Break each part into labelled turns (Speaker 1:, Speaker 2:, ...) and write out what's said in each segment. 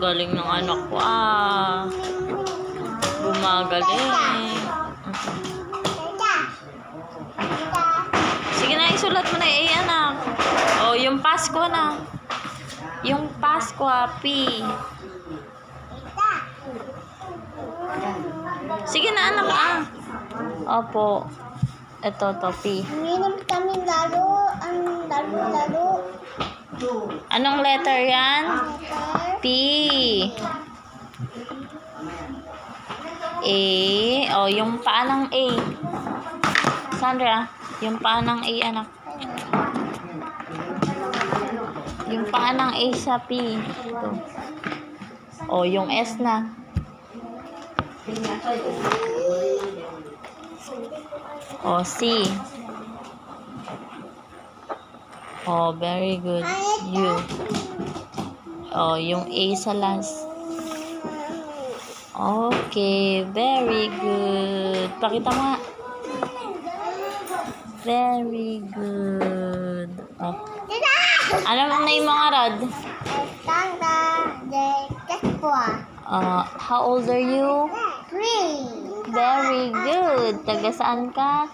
Speaker 1: galing ng anak ko Gumagaling. Sige na, isulat mo na anak. Oh, yung Pasko na. Yung Pasko, P. Sige na anak Opo. Ito, P.
Speaker 2: Minum kami lalo. Ang lalo.
Speaker 1: Anong letter yan? P. A. Oh, yung paa ng A. Sandra, yung paa ng A, anak. Yung paa ng A sa P. Ito. Oh, yung S na. Oh, C. Oh, very good. U. Oh, yung A sa last. Okay, very good. Pakita mo nga. Very good. Oh. Alam mo na yung mga rod? How old are you?
Speaker 2: 3.
Speaker 1: Very good. Taga saan ka?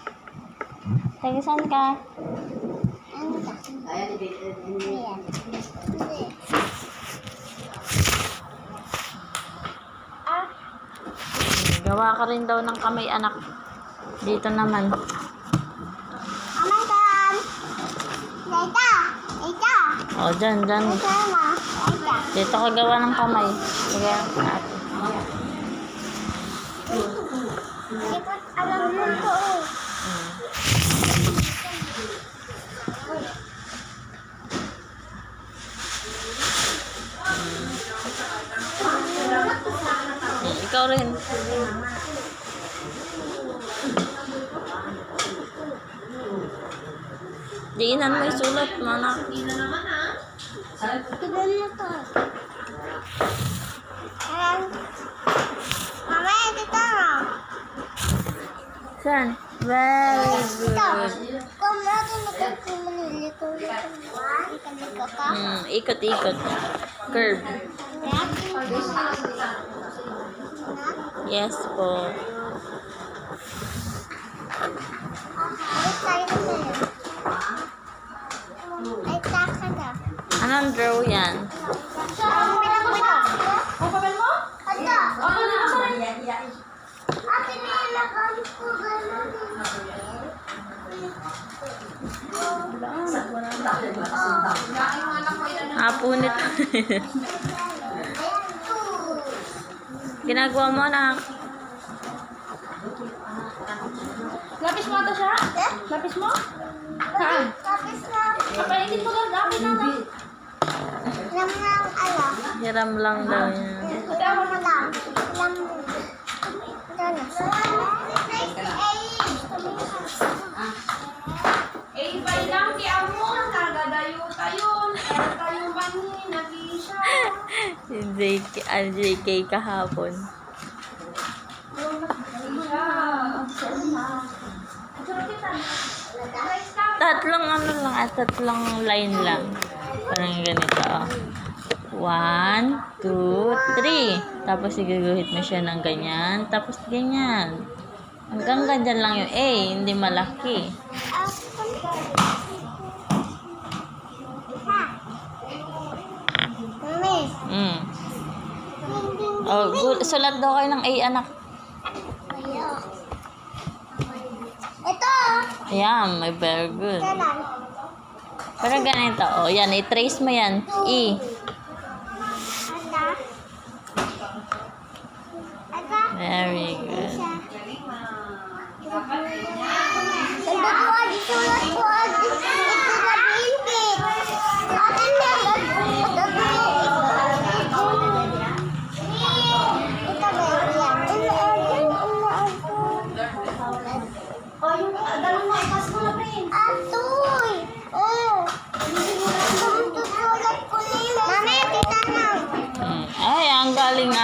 Speaker 1: Gawa ka rin daw ng kamay, anak. Dito naman. O, dyan. Dito ka gawa ng kamay. Sige, ate.
Speaker 2: Alam mo ko.
Speaker 1: Ikaw rin. Diinan mo isulat mo, anak.
Speaker 2: Tignan mo to. Mama, dito na.
Speaker 1: Saan? Very good.
Speaker 2: Kung natin nagkakumanilito ka.
Speaker 1: Ikot-ikot. Curve. Yes po.
Speaker 2: Ay, taka na.
Speaker 1: Anong draw yan?
Speaker 2: Papel mo? Ito. Ate, nilagay ko gano'n.
Speaker 1: Punit. Ginagawa mo, anak.
Speaker 3: Lapis mo ito siya? Lapis mo? Saan?
Speaker 2: Tapos na.
Speaker 3: Papainitin mo lang. Lapis na lang.
Speaker 1: Hiram lang daw yan.
Speaker 3: Ibay lang di amo. Nagadayo tayo. Tayo mani. Nag-iisa.
Speaker 1: JK kahapon. Tatlong line lang. Parang ganito. 1, 2, 3. Tapos iguguhit mo siya ng ganyan. Tapos ganyan. Hanggang ganyan lang yung A. Hindi malaki. Oh, good. Sulat daw kayo ng A, anak.
Speaker 2: Ito.
Speaker 1: Ayan, may very good.
Speaker 2: Kanan.
Speaker 1: Pero ganito. Oh, yan. I-trace mo yan. E. Very good. Ay, ang galing